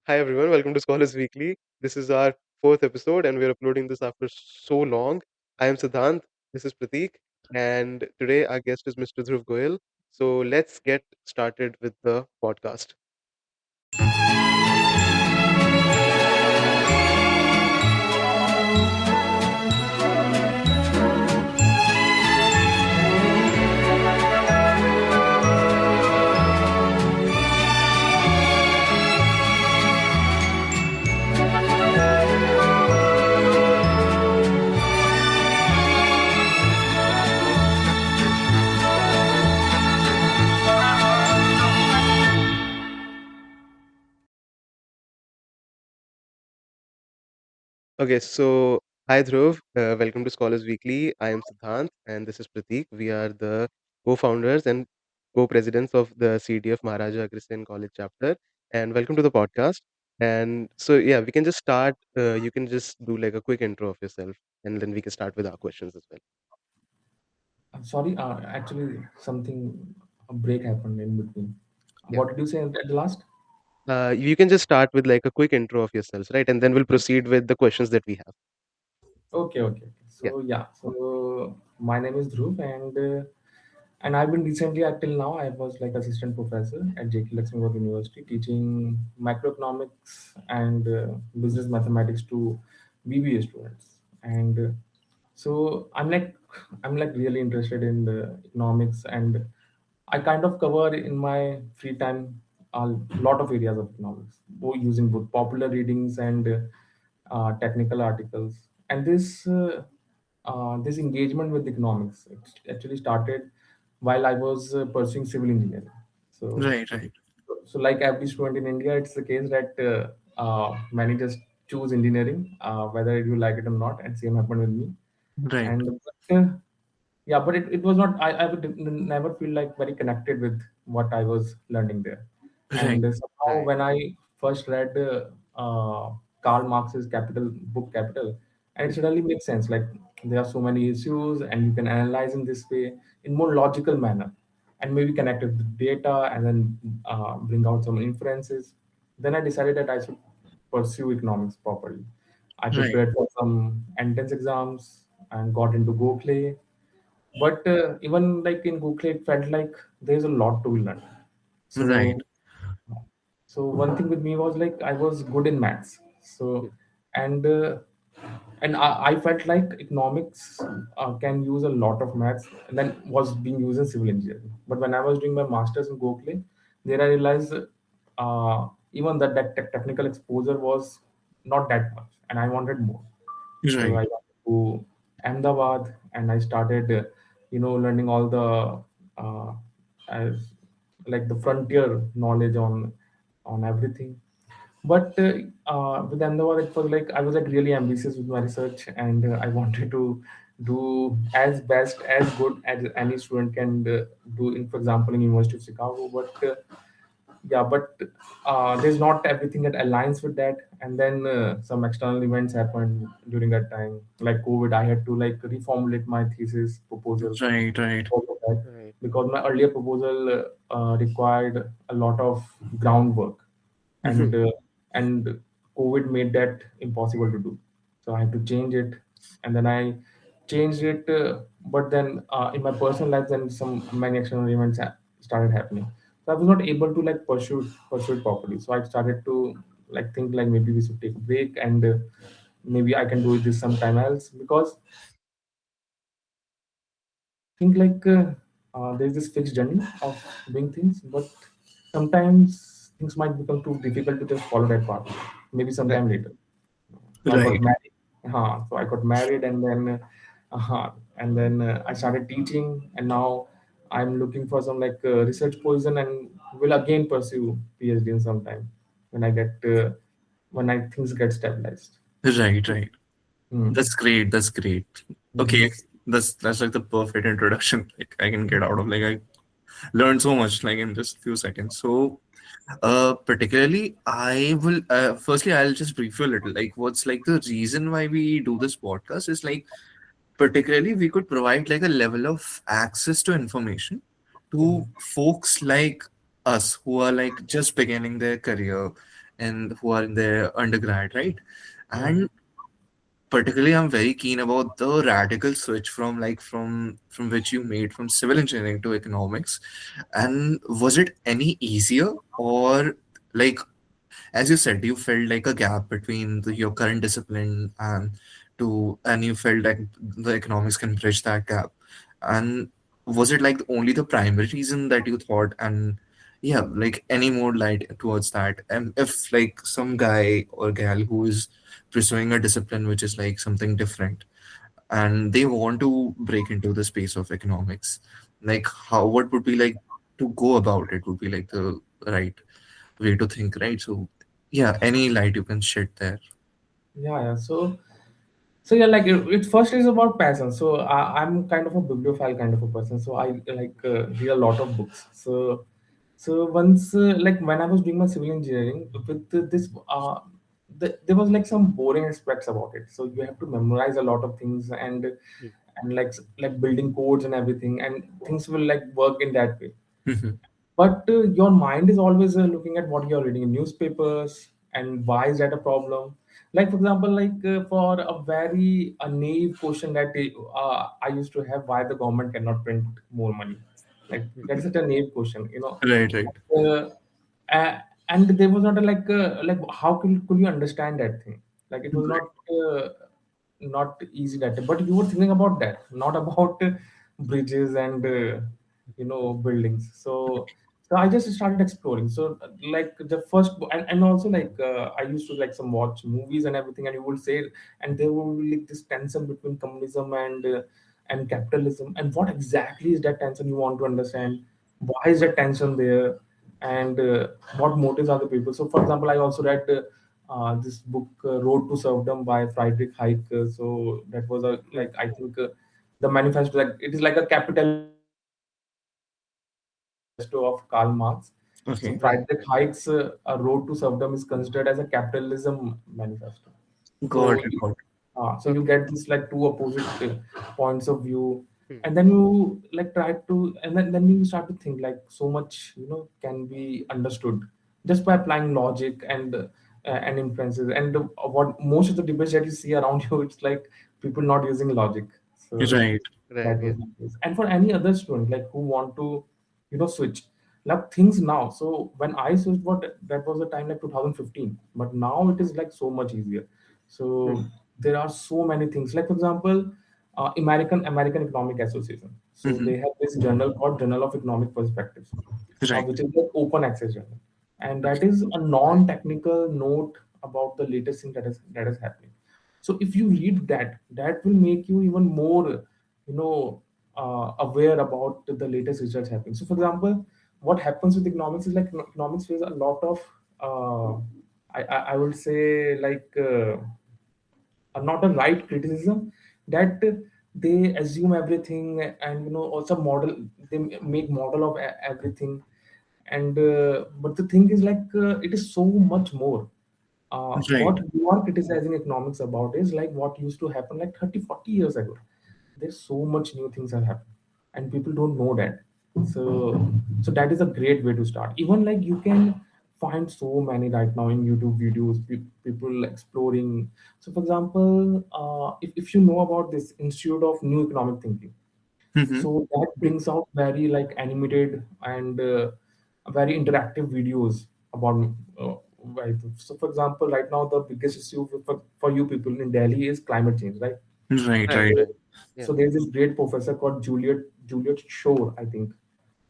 Hi everyone, welcome to Scholars Weekly. This is our fourth episode and we're uploading this after so long. I am Siddhant, this is Prateek, and today our guest is Mr. Dhruv Goel. So let's get started with the podcast. Okay, so hi Dhruv, welcome to Scholars Weekly. I am Siddhant and this is Prateek. We are the co-founders and co-presidents of the CDF Maharaja Agrissean College chapter. And welcome to the podcast. And so yeah, we can just start. You can just do like a quick intro of yourself, and then we can start with our questions as well. Sorry, actually, a break happened in between. Yeah. What did you say at the last? You can just start with like a quick intro of yourselves, right? And then we'll proceed with the questions that we have. Okay. Yeah. So my name is Dhruv, and I've been recently till now I was like assistant professor at JK Lakshmipat University, teaching macroeconomics and business mathematics to BBA students. And so I'm like really interested in the economics, and I kind of cover in my free time a lot of areas of economics, using both popular readings and technical articles. And this engagement with economics actually started while I was pursuing civil engineering. So, Right, right, so like every student in India, it's the case that many just choose engineering, whether you like it or not. And same happened with me. right, And uh, yeah, but it was not. I would never feel like very connected with what I was learning there. right, And somehow, Right. when I first read Karl Marx's Capital, and it suddenly makes sense. Like there are so many issues, and you can analyze in this way in more logical manner, and maybe connect it with data, and then bring out some inferences. Then I decided that I should pursue economics properly. I right, prepared for some entrance exams and got into Gokhale. But even like in Gokhale, it felt like there's a lot to learn. right, So, so one thing with me was like I was good in maths. So, and uh, and I felt like economics can use a lot of maths, and then was being used in civil engineering. But when I was doing my masters in Gokhale, there I realized even that technical exposure was not that much, and I wanted more. So I right, went to Ahmedabad and I started, learning all the as like the frontier knowledge on everything. But with Ahmedabad, it was like I was like really ambitious with my research, and I wanted to do as best as good as any student can do in, for example, in University of Chicago. But there's not everything that aligns with that. And then some external events happened during that time, like COVID. I had to like reformulate my thesis proposal right, right, because of that, Right. because my earlier proposal required a lot of groundwork, and and COVID made that impossible to do. So I had to change it, and then I changed it. But then in my personal life, then some many external events started happening. So I was not able to like pursue it properly. So I started to like think like maybe we should take a break, and maybe I can do this sometime else, because think like there's this fixed journey of doing things, but sometimes things might become too difficult to just follow that path. Maybe Right. sometime later. So I got right, married. So I got married, and then I started teaching, and now I'm looking for some like research position, and will again pursue PhD in some time when I get when I things get stabilized. right, right. Hmm. That's great. That's great. Mhm. Okay, that's like the perfect introduction. Like I can get out of like I learned so much like in just few seconds. So, particularly, I will firstly I'll just brief you a little. Like, what's like the reason why we do this podcast is like particularly we could provide like a level of access to information to Mhm. folks like us who are like just beginning their career and who are in their undergrad, right? Yeah. And particularly, I'm very keen about the radical switch from from which you made from civil engineering to economics. And was it any easier, or like, as you said, you felt like a gap between your current discipline and you felt like the economics can bridge that gap? And was it like only the primary reason that you thought? And yeah, like any more light towards that? And if like some guy or gal who is pursuing a discipline which is like something different, and they want to break into the space of economics, like how, what would be like to go about it, would be like the right way to think, right? So yeah, any light you can shed there. Yeah. So yeah, like it first is about passion. So I'm kind of a bibliophile kind of a person. So I like read a lot of books. So once like when I was doing my civil engineering with this, there was like some boring aspects about it. So you have to memorize a lot of things mm, and like building codes and everything, and things will like work in that way. Mhm. But your mind is always looking at what you're reading in newspapers and why is that a problem. Like for example, like for a very a naive question that I used to have, why the government cannot print more money. Like mm, that's such a naive question, you know. Right, right. uh, uh, and there was not a like how could you understand that thing. Like it was not easy that time, but you were thinking about that, not about bridges and buildings. So I just started exploring. So like the first and also like I used to like some watch movies and everything, and you would say, and there will be like this tension between communism and capitalism, and what exactly is that tension you want to understand, why is that tension there, and what motives are the people. So for example, I also read this book Road to Serfdom by Friedrich Hayek. So that was a mm, like I think the manifesto, like it is like a capitalism manifesto of Karl Marx. So Friedrich Hayek's Okay, Road to Serfdom is considered as a capitalism manifesto. So got it, got so you get okay. this like two opposite points of view, mm, and then you like try to, and then you start to think like so much can be understood just by applying logic and inferences. And what most of the debates that you see around you, it's like people not using logic. it. So Right. Right, that was yeah. the case. And for any other student like who want to switch like things now. So when I switched, what that was the time like 2015, but now it is like so much easier. mm, So there are so many things. Like for example, American Economic Association. So Mm-hmm. they have this journal called Journal of Economic Perspectives, Right. which is like open access journal, and that Okay. is a right. non-technical note about the latest thing that is happening. So if you read that, that will make you even more, you know, aware about the latest research happening. So for example, what happens with economics is like economics faces a lot of, uh, I would say like. Not a right criticism, that they assume everything, and also model, they make model of everything. And but the thing is like it is so much more. Right. What you are criticizing economics about is like what used to happen like 30-40 years ago. There's so much new things are happening, and people don't know that. So that is a great way to start. Even like you can find so many right now in YouTube videos, people exploring. So for example, if you know about this Institute of New Economic Thinking, Mm-hmm. so that mm, brings out very like animated and very interactive videos about right. So for example, right now the biggest issue for you people in Delhi is climate change, right? Right, right, right. So, right. Yeah. so there's this great professor called Juliet Shore, I think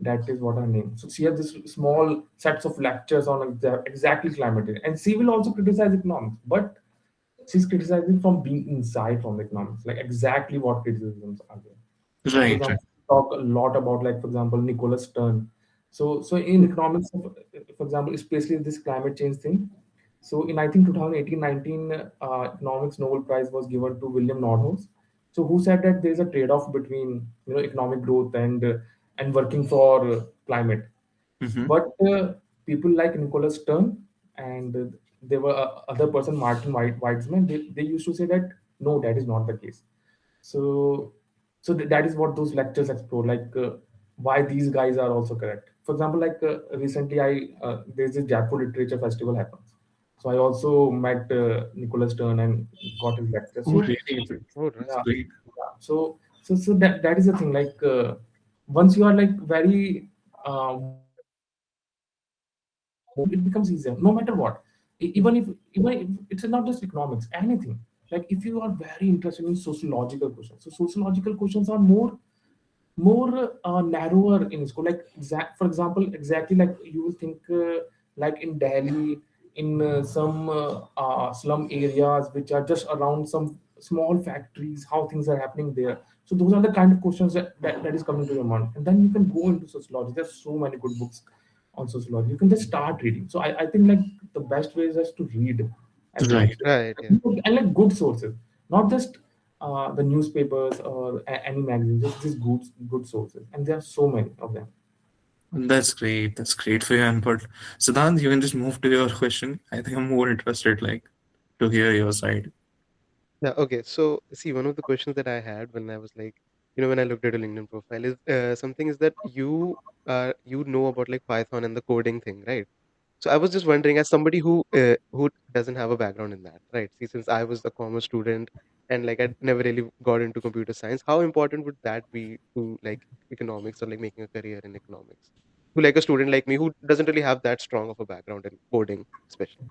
that is what her name. So she has this small sets of lectures on exactly climate change, and she will also criticize economics, but she's criticizing from being inside from the economics, like exactly what criticisms are there. Like for Right, right. example, talk a lot about like for example Nicholas Stern. So in mm, economics, for example, especially this climate change thing. So in I think 2018-19, economics Nobel Prize was given to William Nordhaus. So who said that there is a trade-off between economic growth and working for climate. Mm-hmm. But people like Nicholas Stern and there were other person Martin Weitzman. They used to say that no, that is not the case. So so that is what those lectures explore, like why these guys are also correct. For example, like recently I there's this Jaipur Literature Festival happens. So I also met Nicholas Stern and got his lecture. Oh, So really? Oh, That's right. yeah, great. yeah. So that is the thing. Like once you are like very more into something, it becomes easier. No matter what, even if it's not just economics, anything. Like if you are very interested in sociological questions, so sociological questions are more narrower in school. Like for example, exactly like you will think like in Delhi, in some slum areas which are just around some small factories, how things are happening there. So those are the kind of questions that is coming to your mind, and then you can go into sociology. There's so many good books on sociology. You can just start reading. So I think like the best way is just to read as Right. much, Right. Yeah. and like good sources, not just the newspapers or any magazine, just good sources, and there are so many of them. That's great. That's great for your input. Siddhant, you can just move to your question. I think I'm more interested, like, to hear your side. Yeah. Okay. So, see, one of the questions that I had when I was like, when I looked at a LinkedIn profile is something is that you know about like Python and the coding thing, right? So I was just wondering, as somebody who doesn't have a background in that, right? See, since I was a commerce student and like I never really got into computer science, how important would that be to like economics or like making a career in economics? To like a student like me who doesn't really have that strong of a background in coding, especially.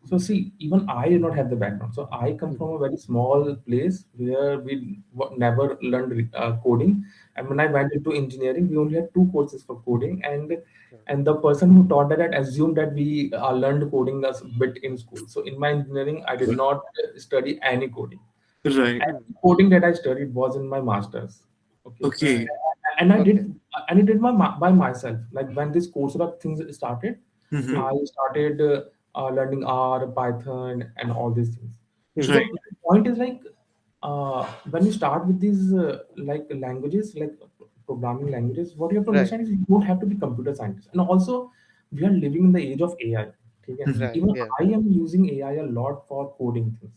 So see, even I did not have the background. So I come Mhm. from a very small place where we never learned coding. And when I went into engineering, we only had two courses for coding, Yeah. and the person who taught that assumed that we learned coding a bit in school. So in my engineering, I did not study any coding. Right. And Hmm. the coding that I studied was in my masters. Okay, Okay. Right. and I Okay. did and I did by myself. Like when this Coursera things started, Hmm. I Hmm. started learning R, Python, and all these things. Hmm. Right. So the point is like when you start with these like languages, like programming languages, what you have to Right. understand is you don't have to be computer scientist. And also, we are living in the age of AI. Okay? Mhm. Right. Even Yeah. I am using AI a lot for coding things.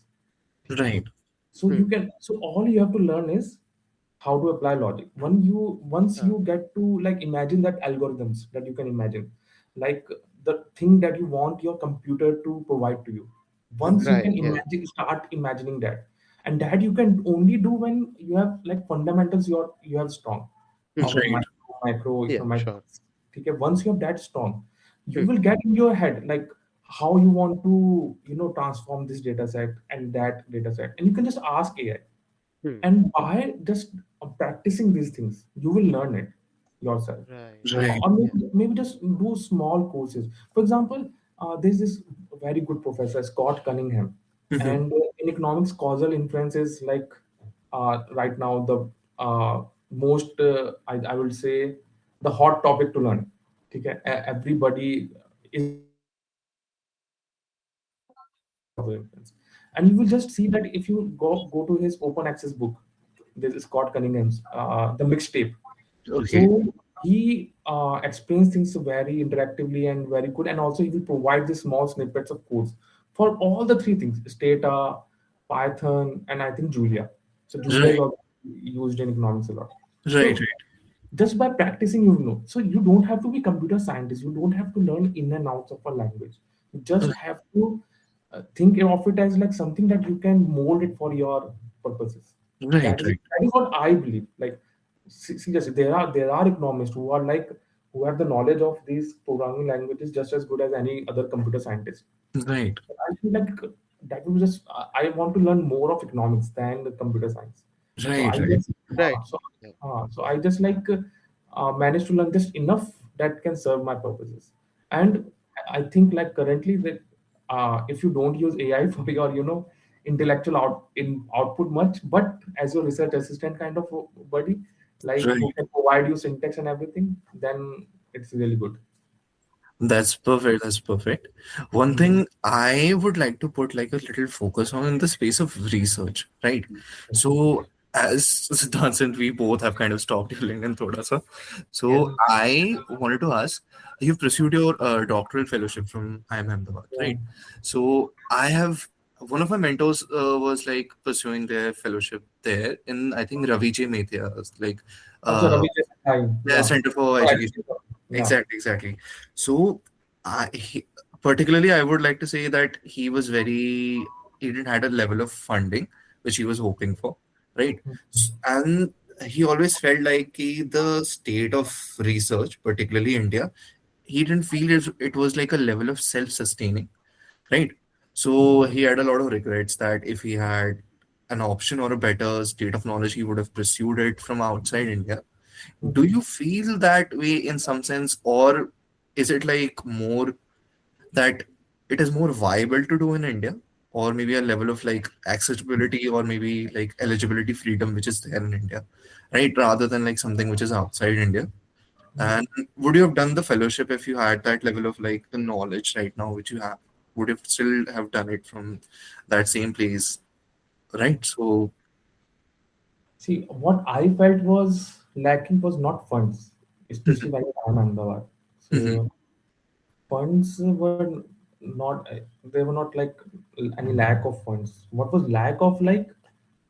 Okay? Right. So Hmm. so all you have to learn is how to apply logic. Once Ah. you get to like imagine that algorithms that you can imagine, like the thing that you want your computer to provide to you. Once you Right. can Yeah. start imagining that, and that you can only do when you have like fundamentals you have strong of Hmm. Right. Yeah. Sure. microeconomics. Okay, once you have that strong, you Hmm. will get in your head like how you want to transform this data set and that data set, and you can just ask AI, Hmm. and by just practicing these things you will learn it yourself. Right. Right. Or Yeah. maybe just do small courses. For example, there's this very good professor Scott Cunningham, Hmm. and in economics causal inference is like right now the most I would say the hot topic to learn. Okay? Everybody is learning causal inference, and you will just see that if you go to his open access book, there's Scott Cunningham's the Mixtape. So Okay. he explains things very interactively and very good, and also he will provide the small snippets of codes for all the three things: Stata, Python, and I think Julia. So Julia is Right. also used in economics a lot. Right. So Right. just by practicing, you know. So you don't have to be computer scientist. You don't have to learn in and outs of a language. You just have to think of it as like something that you can mold it for your purposes. Right. Right. That is what I believe. Like seriously, there are economists who are like who have the knowledge of these programming languages just as good as any other computer scientist. Right. I feel like that was just I want to learn more of economics than the computer science. So Right. I Right. just Right. Yeah. so I just like managed to learn just enough that can serve my purposes. And I think like currently that if you don't use AI for your intellectual output much, but as your research assistant kind of buddy, like who Right. can provide you syntax and everything, then it's really good. That's perfect. That's perfect. One Mhm. thing I would like to put like a little focus on in the space of research, right? So, as Siddhant and we both have kind of stalked your LinkedIn thoda sa. Yes. So, I wanted to ask, you've pursued your doctoral fellowship from IIM Ahmedabad, Yeah. right? So, I have one of my mentors was like pursuing their fellowship there in I think Ravi J. Methia's like Also, uh, Ravi Desai, the yeah. Center for Oh, Education. actually, yeah. Exactly, exactly. So, particularly, I would like to say that he didn't had a level of funding which he was hoping for, right? And he always felt like the state of research, particularly India, he didn't feel it was like a level of self-sustaining, right? So he had a lot of regrets that if he had an option or a better state of knowledge, he would have pursued it from outside India. Do you feel that way in some sense, or is it like more that it is more viable to do in India, or maybe a level of like accessibility or maybe like eligibility freedom which is there in India, right? Rather than like something which is outside India. And would you have done the fellowship if you had that level of like the knowledge right now which you have? Would you still have done it from that same place, right? So, See, what I felt was lacking was not funds, especially mhm, when I'm Ahmedabad. mhm, So funds were not, they were not like any lack of funds. What was lack of, like,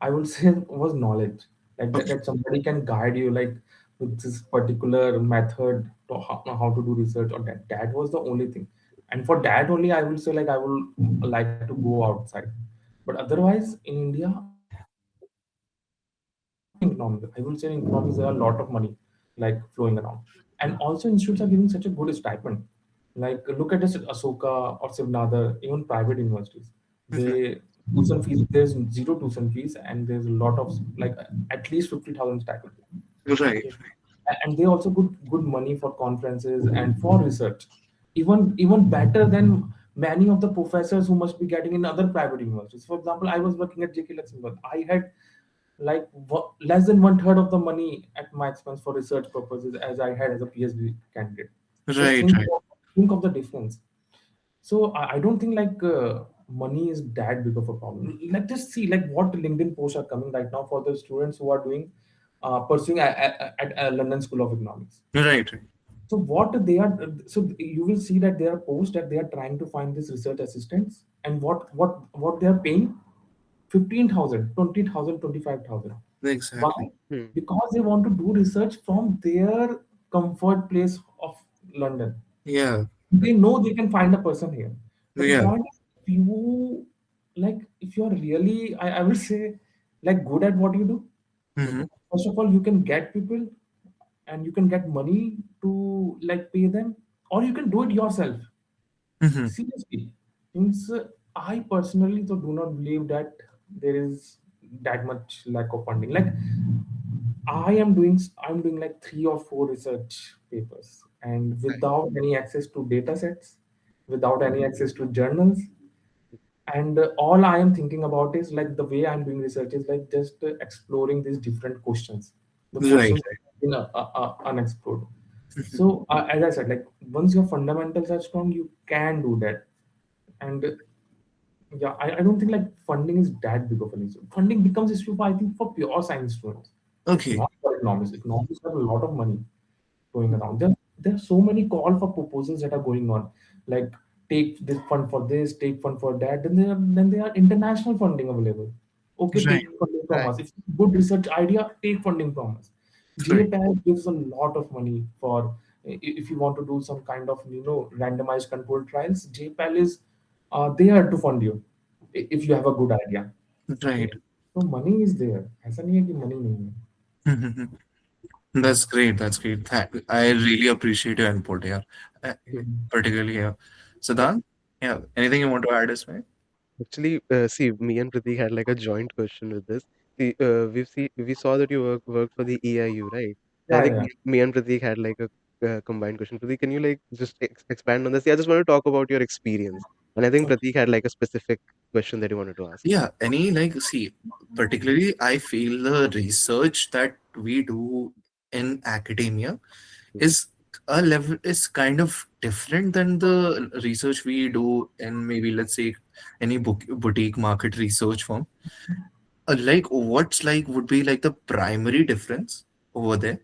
I would say, was knowledge. Like okay, that somebody can guide you, like with this particular method to how to do research, or that was the only thing. And for that only, I would say, like, I will like to go outside. But otherwise, in India, economics, I will say in economics there are a lot of money like flowing around, and also institutes are giving such a good stipend. Like look at this Asoka or Sivnadar, even private universities. mhm, They tuition fees, there's zero tuition fees, and there's a lot of like at least 50,000 stipend. right, Okay, and they also good money for conferences and for research, even better than many of the professors who must be getting in other private universities. For example, I was working at JK Lakshmipat. I had like less than one third of the money at my expense for research purposes as I had as a PhD candidate. Just right, right, think of the difference. So I don't think like money is that big of a problem. Like just see like what LinkedIn posts are coming right now for the students who are doing pursuing at London School of Economics. right, right. So what they are, so you will see that they are post that they are trying to find this research assistants, and what they are paying 15,000, 20,000, 25,000. Why? Exactly. Hmm. Because they want to do research from their comfort place of London. Yeah, They know they can find a person here. But the yeah. point is, if you like, if you are really, I will say, like good at what you do, Mm-hmm, first of all, you can get people and you can get money to like pay them, or you can do it yourself. mm-hmm, Seriously, means I personally so do not believe that there is that much lack of funding. Like I'm doing like three or four research papers, and without any access to data sets, without any access to journals, and all I am thinking about is like the way I'm doing research is like just exploring these different questions, the right, questions that have been unexplored. right. So as I said, like once your fundamentals are strong, you can do that. And yeah, I don't think like funding is that big of an issue. Funding becomes issue for, I think, for pure science students, Okay, not for economics. Economics have a lot of money going around. There are so many call for proposals that are going on, like take this fund for this, take fund for that. Then there are international funding available. Okay, right, take funding from us. If it's a good research idea, take funding from us. right, JPAL gives a lot of money for if you want to do some kind of randomized controlled trials. JPAL is there to fund you if you have a good idea. Okay, right. so money is there. ऐसा नहीं है कि money नहीं है. That's great. That's great. I really appreciate your input here, uh, Mhm. particularly here. Siddhant, yeah, anything you want to add as well? Actually, see, me and Pratik had like a joint question with this. See, we saw that you worked for the EIU, right? I Yeah, think yeah. me and Pratik had like a combined question. Pratik, can you like just expand on this? Yeah, I just want to talk about your experience, and I think Okay. Pratik had like a specific question that he wanted to ask. Yeah, any like, see, particularly, I feel the research that we do in academia Hmm. is a level is kind of different than the research we do in maybe let's say any boutique market research firm. Like what's like would be like the primary difference over there,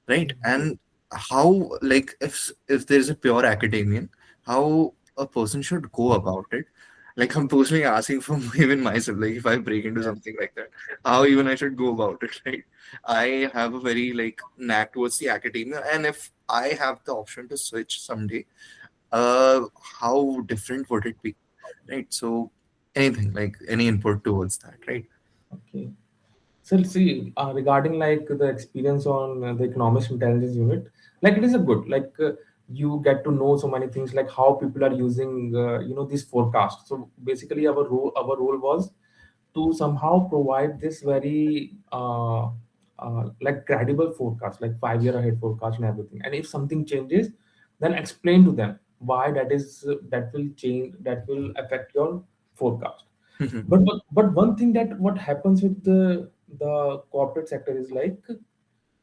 right? And how like if there's a pure academian, how a person should go about it. Like I'm personally asking for even myself, like if I break into Yeah. something like that, how even I should go about it, right? I have a very like knack towards the academia, and if I have the option to switch someday, uh, how different would it be, right? So anything, like any input towards that, right? Okay. So see, regarding like the experience on the Economist Intelligence Unit, like it is a good, like you get to know so many things, like how people are using, this forecast. So basically, our role was to somehow provide this very like credible forecast, like 5 year ahead forecast and everything. And if something changes, then explain to them why that will change, that will affect your forecast. But one thing that what happens with the corporate sector is like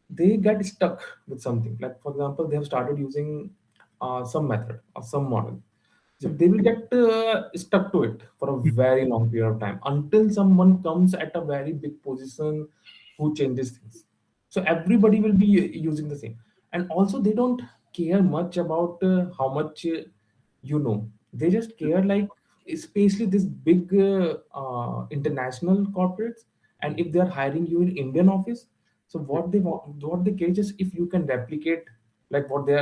they get stuck with something. Like for example, they have started using some method or some model, so they will get stuck to it for a very long period of time until someone comes at a very big position who changes things. So everybody will be using the same, and also they don't care much about how much they just care like, especially this big international corporates, and if they are hiring you in Indian office, so what they care is if you can replicate like what they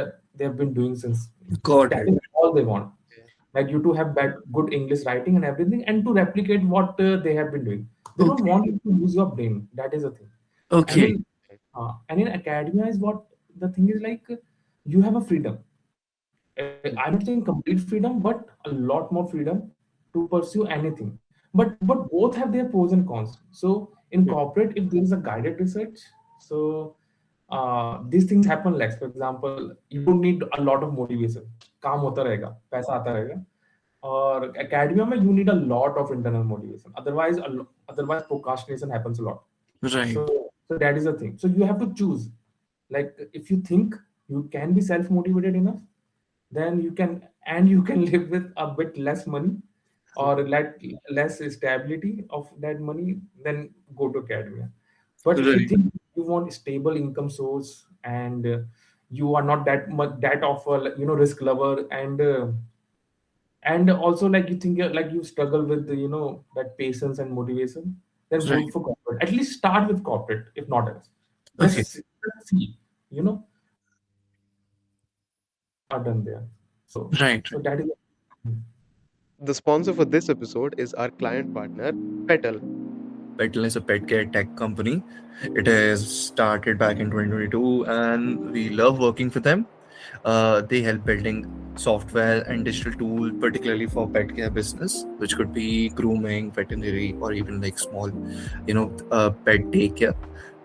have been doing since. Got That it. is all they want, Yeah. like you to have good English writing and everything, and to replicate what they have been doing. They don't Okay. want you to use your brain. That is the thing. And Okay. Right. and in academia is what the thing is like, you have a freedom. I'm not saying complete freedom, but a lot more freedom to pursue anything. But both have their pros and cons. So in Hmm. corporate, if there is a guided research, so these things happen less. For example, you don't need a lot of motivation. काम होता रहेगा, पैसा आता रहेगा. और academia में you need a lot of internal motivation. Otherwise procrastination happens a lot. Right. So that is the thing. So you have to choose. Like if you think you can be self motivated enough, then you can live with a bit less money or like less stability of that money, then go to academia. But if you Right. think you want stable income source, and you are not that much that of a risk lover, and also like you think like you struggle with that patience and motivation, then go Right. for corporate. At least start with corporate, if not else. Okay. Just see, are done there. Right. So that is. The sponsor for this episode is our client partner, Petal. Petal is a pet care tech company. It has started back in 2022, and we love working for them. They help building software and digital tool, particularly for pet care business, which could be grooming, veterinary, or even like small, pet daycare,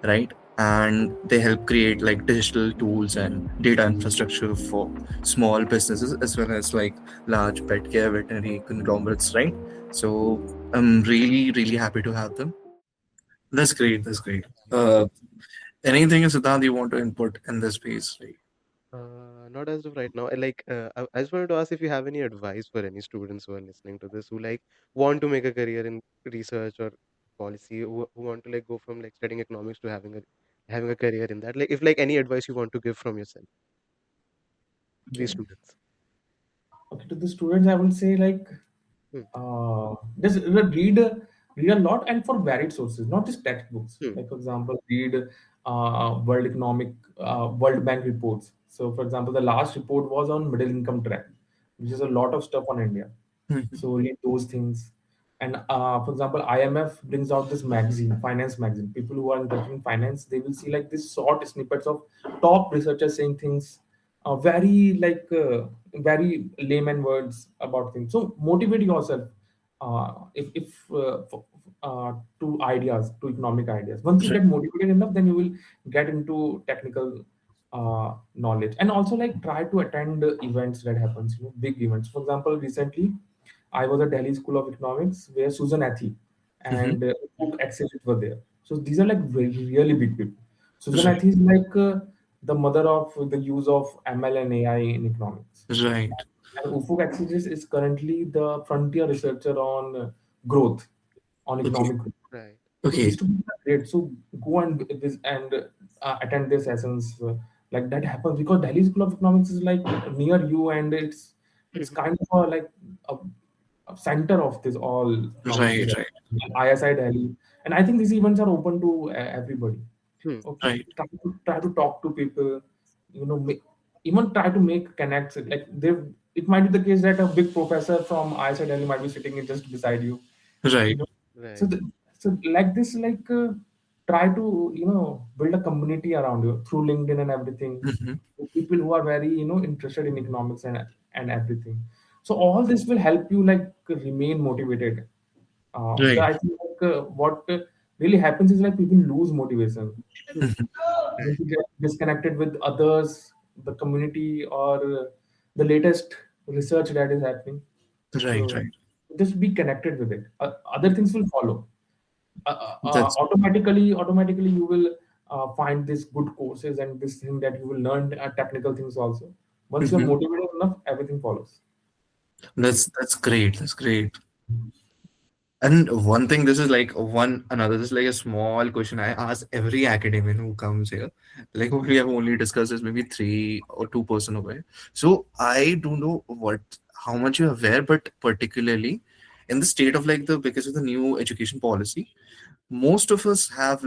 right? And they help create like digital tools and data infrastructure for small businesses as well as like large pet care veterinary conglomerates, right? So I'm really, really happy to have them. That's great. That's great. Anything, Siddhant, you want to input in this space, right? Not as of right now. I just wanted to ask if you have any advice for any students who are listening to this, who like want to make a career in research or policy, who want to like go from like studying economics to having a career in that. Like if like any advice you want to give from yourself to these Okay. students. Okay, to the students, I would say like Hmm. just read a lot, and for varied sources, not just textbooks. Hmm. Like for example, read World Bank reports. So for example, the last report was on middle income trap, which is a lot of stuff on India. Mhm. So read those things. And for example, IMF brings out this magazine, finance magazine. People who are interested in finance, they will see like this short snippets of top researchers saying things, very layman words about things. So motivate yourself, if to ideas, to economic ideas. Once you Right. get motivated enough, then you will get into technical knowledge. And also like try to attend events that happens, big events. For example, recently I was at Delhi School of Economics where Susan Athi Hmm. and Cook Executive were there. So these are like really big people. Susan Right. Athi is like the mother of the use of ML and AI in economics. Right. And Ufuk Exegesis is currently the frontier researcher on growth, on Okay. economic growth. Right. So these Okay. two people are great. So go and attend their sessions. Like that happens because Delhi School of Economics is like near you, and it's Mhm. kind of a, a center of this all economics Right. research. Right. ISI Delhi, and I think these events are open to everybody. Hmm. Okay, Right. try to talk to people, even try to make connects. Like they it might be the case that a big professor from IISc Delhi might be sitting in just beside you, you Right. know. So, Right. so like this, try to build a community around you through LinkedIn and everything. Hmm. People who are very interested in economics and everything. So all this will help you like remain motivated. Because Right. I think what really happens is like people lose motivation. Mhm. When Right. you get disconnected with others, the community, or the latest research that is happening. Right. So Right. just be connected with it. Other things will follow. That's Automatically you will find these good courses and this thing that you will learn technical things also. Once you're Mhm. motivated enough, everything follows. True. That's great. That's great. And one thing, this is like one another. This is like a small question I ask every academic who comes here. Like we have only discussed this maybe 3 or 2% away. So I don't know what how much you're aware, but particularly in the state of like the because of the new education policy, most of us have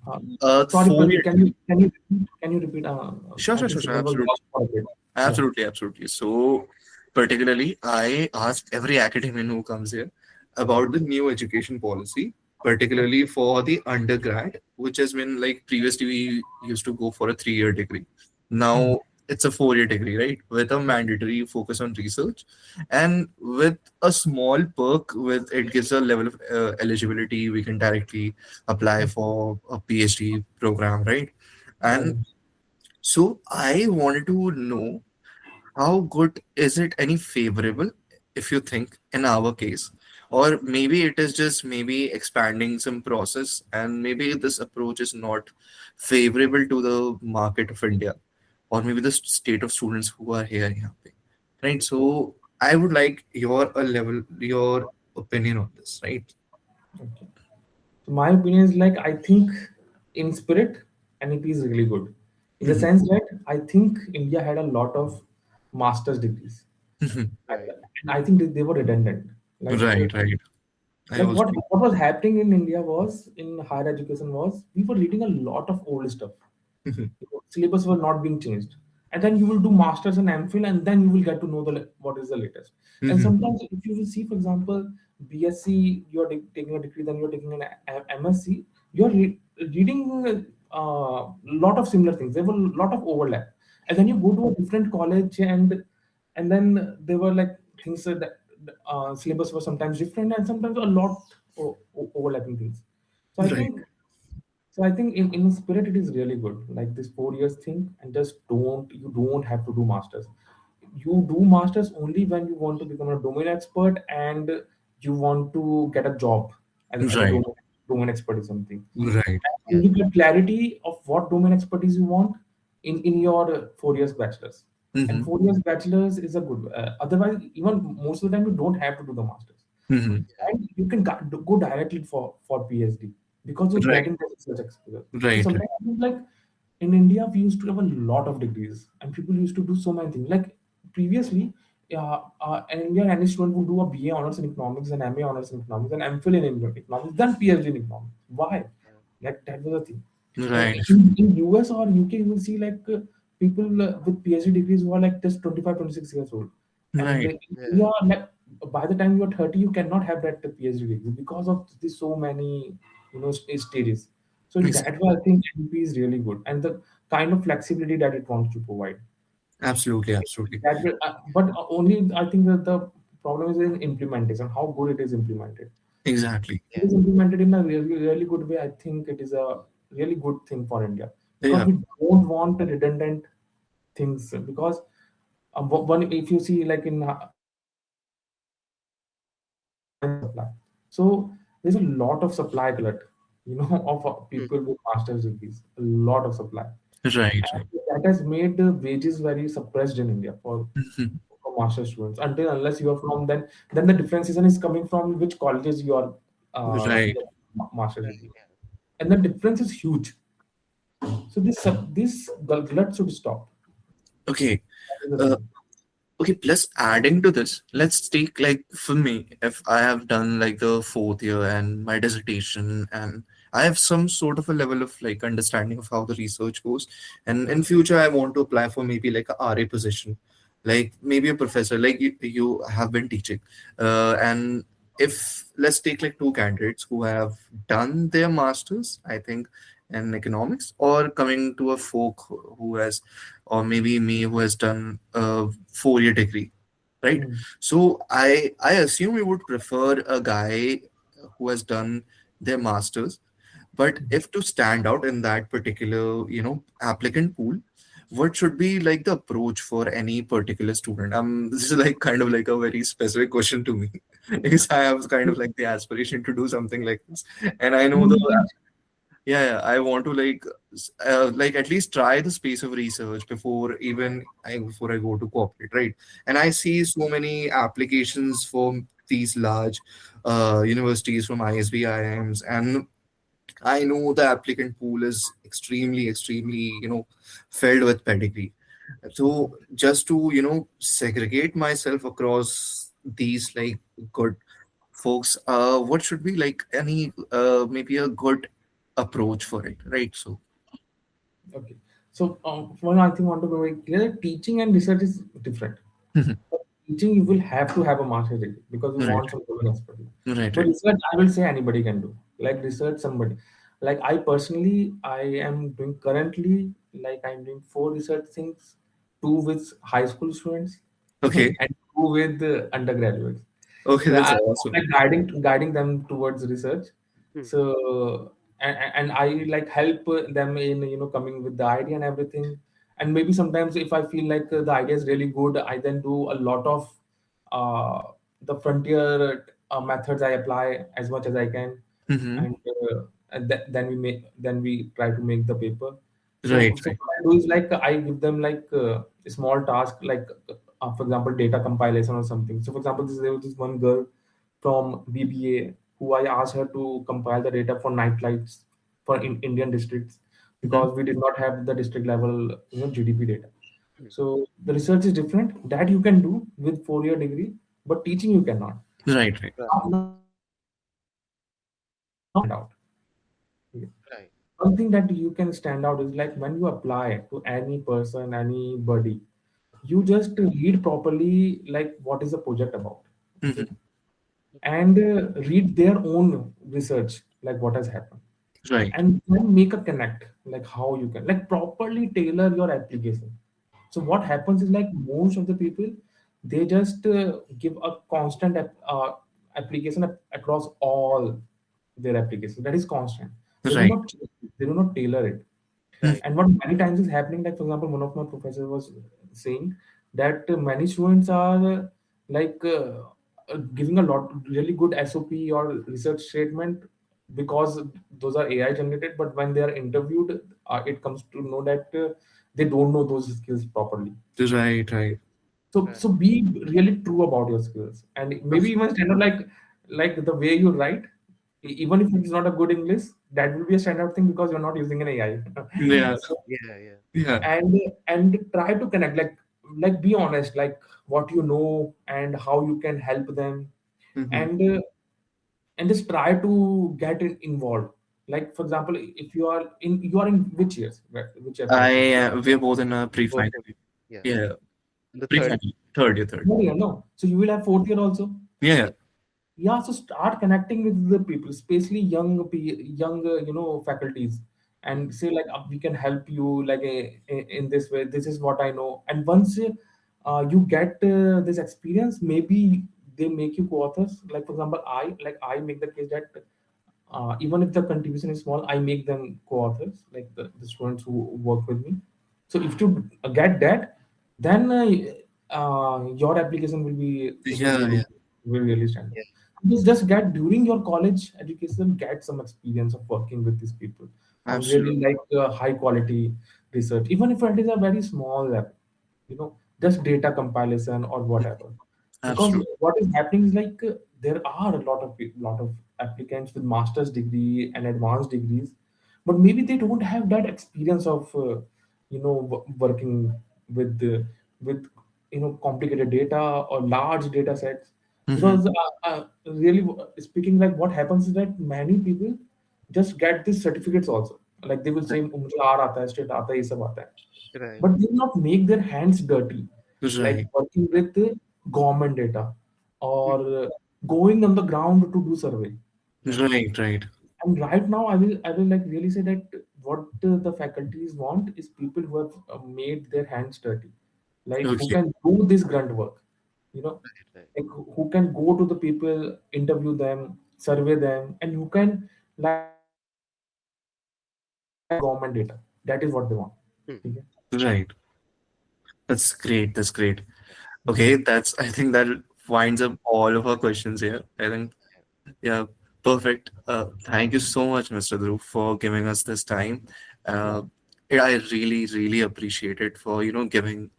Uh, a Sorry, four-year Pratik, degree. can you repeat? Sure, I sure, think sure, sure, signal was absolutely. lost for a bit. Yeah. Absolutely, absolutely. So, particularly, I asked every academic who comes here about the new education policy, particularly for the undergrad, which has been like previously we used to go for a 3-year degree. Hmm. Now it's a 4-year degree, right? With a mandatory focus on research and with a small perk, with it gives a level of eligibility. We can directly apply for a PhD program, right? And Right. so I wanted to know how good is it any favorable if you think in our case, or maybe it is just maybe expanding some process and maybe this approach is not favorable to the market of India or maybe the state of students who are here यहाँ पे, right? So I would like your opinion on this, right? Okay. So my opinion is like I think in spirit NEP is really good. In the Mhm. sense that I think India had a lot of master's degrees. Mhm. Right. And I think they were redundant. Like uh, Right, right. I like also what was happening in India was in higher education was we were reading a lot of old stuff. Mhm. Syllabus were not being changed, and then you will do masters and MPhil, and then you will get to know what is the latest. And Mhm. sometimes if you will see, for example, BSc, you're taking a degree, then you're taking an MSc, you're reading a lot of similar things. There were a lot of overlap, and then you go to a different college, and then there were like things that syllabus was sometimes different and sometimes a lot overlapping things. So I Right. think in spirit it is really good. Like this 4 years thing, and just don't have to do masters. You do masters only when you want to become a domain expert and you want to get a job as a Right. domain expert or something. Right. And Yeah. you get clarity of what domain expertise you want in your 4 years bachelor's. And Mhm. 4 years bachelor's is a good. Otherwise, even most of the time you don't have to do the masters, Mhm. Yeah. and you can go directly for PhD because you're Right. getting the research exposure. So Right. sometimes I think like in India we used to have a lot of degrees and people used to do so many things. Like previously, an Indian any student would do a BA honors in economics and MA honors in economics and MPhil in economics, then PhD in economics. Why? Yeah. Like that was the thing. Right. In US or UK, you will see people with PhD degrees who are like just 25, 26 years old. And Right. in Yeah. India, like, by the time you are 30, you cannot have that PhD degree because of the so many stages. So in that way, Exactly. I think NP is really good and the kind of flexibility that it wants to provide. Absolutely. Absolutely. That will, but only I think that the problem is in implementation, how good it is implemented. Exactly. It is implemented in a really good way. I think it is a really good thing for India because Yeah. we don't want redundant things. Because one, if you see like in demand and supply, so there's a lot of supply glut, of Hmm. people with master's degrees, a lot of supply, Right. Right. and that has made the wages very suppressed in India Mhm. for master students. Until unless you are from then the differentiation is coming from which colleges you are Right. master's Right. degree, Yeah. and the difference is huge. So this glut should stop. Okay. That is the Uh, thing. okay. Plus, adding to this, let's take like for me, if I have done like the 4th year and my dissertation, and I have some sort of a level of like understanding of how the research goes, and in future I want to apply for maybe like a RA position. like maybe a professor, like you have been teaching, and if let's take like two candidates who have done their masters, I think, in economics, or coming to a folk who has, or maybe me who has done a 4-year degree, right? Mm. So I assume you would prefer a guy who has done their masters. But if to stand out in that particular, applicant pool, what should be like the approach for any particular student? This is like kind of like a very specific question to me because I have kind of like the aspiration to do something like this, and I know the Mm. yeah, I want to like at least try the space of research before I go to corporate, right? And I see so many applications for these large universities from ISB, IIMs, and I know the applicant pool is extremely, extremely, filled with pedigree. So just to, segregate myself across these like good folks, what should be like any maybe a good approach for it, right? So Okay. So, one I think want to be very clear, teaching and research is different. Mhm. For teaching, you will have to have a master's degree because you Right, want some domain expertise. right, But right. research, I will say anybody can do. Like research, somebody. Like I personally, I am doing currently, like I'm doing 4 research things, two with high school students Okay, and two with undergraduates. okay, So that's I'm awesome. like guiding them towards research. Hmm. So and I like help them in coming with the idea and everything. And maybe sometimes if I feel like the idea is really good, I then do a lot of uh, the frontier methods. I apply as much as I can, Hmm. and then we try to make the paper. So Right, so right. what I do is like I give them like a small task, like for example data compilation or something. So for example, there was this one girl from BBA who I asked her to compile the data for night lights for Indian districts, Hmm. because we did not have the district level GDP data. Hmm. So the research is different that you can do with 4-year degree, but teaching you cannot. Right, right. Right. Yeah. Right. One thing that you can stand out is like when you apply to any person, anybody, you just read properly like what is the project about. Okay. Hmm. And read their own research, like what has happened, Right, and then make a connect, like how you can like properly tailor your application. So what happens is like most of the people, they just give a constant application across all their applications, that is constant. They do right, not change it, they do not tailor it. Mhm. And what many times is happening, like for example, one of my professors was saying that many students are like giving a lot really good SOP or research statement because those are AI generated, but when they are interviewed, it comes to know that they don't know those skills properly. Right, right. So Right. be really true about your skills, and maybe even stand out like the way you write, even if it's not a good English, that will be a standout thing because you're not using an AI. Yeah, So Yeah. Yeah. yeah. and try to connect, like be honest, like what you know and how you can help them, Hmm. and and just try to get involved. Like for example, if you are in which years, which year right now? We're both in a Both pre-final. in, yeah. Yeah, The third. pre-final. Third year, third. No, yeah, no. So you will have fourth year also. Yeah, Yeah, so start connecting with the people, especially young faculties, yeah. and say like we can help you like in this way. This is what I know, and once you get this experience, maybe they make you co-authors. Like for example, I make the case that even if the contribution is small, I make them co-authors, like the students who work with me. So if you get that, then your application Yeah, yeah. will really stand out. Yeah. Just get during your college education, get some experience of working with these people on really Absolutely, like high quality research, even if it is a very small level, just data compilation or whatever. Because absolutely, what is happening is like there are a lot of applicants with master's degree and advanced degrees, but maybe they don't have that experience of working with complicated data or large data sets. hmm, Because really speaking, like what happens is that many people just get these certificates also, like they will say मुझे R आता है, state आता है, ये सब आता है, Right. but they will not make their hands dirty. like Right. working with government data Hmm. or going on the ground to do survey. Right. Right. Right. And right now, I will like really say that what the faculties want is people who have made their hands dirty, like who Okay. can do this grunt work, you know, Right. Right. like who can go to the people, interview them, survey them, and who can like government data. That is what they want. Hmm. Okay? Right. That's great. That's great. Yeah. Okay. That's, I think that winds up all of our questions here. I think, yeah, perfect. Thank you so much, Mr. Dhruv, for giving us this time. Yeah. Uh, yeah, I really, really appreciate it for, giving,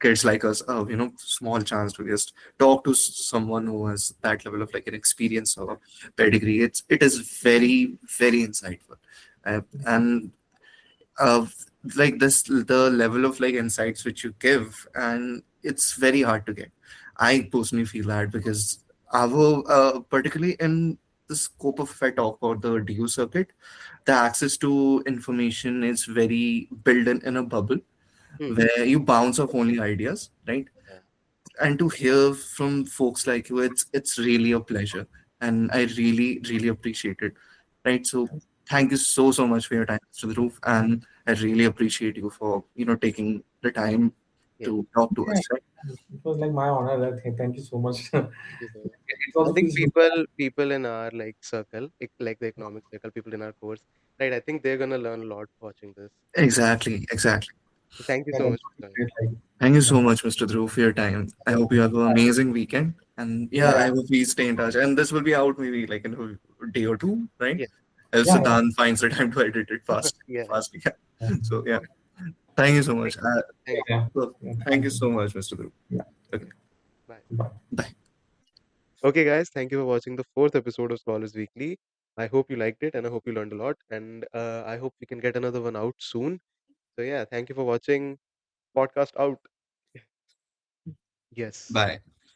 kids like us, small chance to just talk to someone who has that level of like an experience or pedigree. It is very, very insightful. And uh, like this, the level of like insights which you give, and it's very hard to get. I personally feel that because our particularly in the scope of, if I talk about the DU circuit, the access to information is very built in a bubble Hmm. where you bounce off only ideas, right? Yeah. And to hear from folks like you, it's really a pleasure, and I really, really appreciate it, right? So thank you so much for your time, Mr. Dhruv, and I really appreciate you for taking the time Yeah. to talk to Yeah. us, right? It was like my honor. Thank you so much. Thank you so much. It I also think feels good. people in our like circle, like the economic circle, people in our course, right? I think they're gonna learn a lot watching this. Exactly, exactly. So thank you Yeah, so that's much what for it joining. feels like. Thank you Yeah. so much, Mr. Dhruv, for your time. I hope you have an amazing weekend. And Yeah. yeah, I hope we stay in touch. And this will be out maybe like in a day or two, right? Yeah. If Yeah. Yeah. Siddhant finds the time to edit it Yeah. fastly. Yeah. Yeah. So yeah, thank you so much. Thank you. Thank you so Yeah. much. Well, Yeah. thank Thank you you. so much, Mr. Dhruv. Yeah. Okay, Bye. Bye. bye. Okay, guys, thank you for watching the fourth episode of Scholars Weekly. I hope you liked it and I hope you learned a lot. And I hope we can get another one out soon. So, yeah, thank you for watching. Podcast out. Yes. Bye.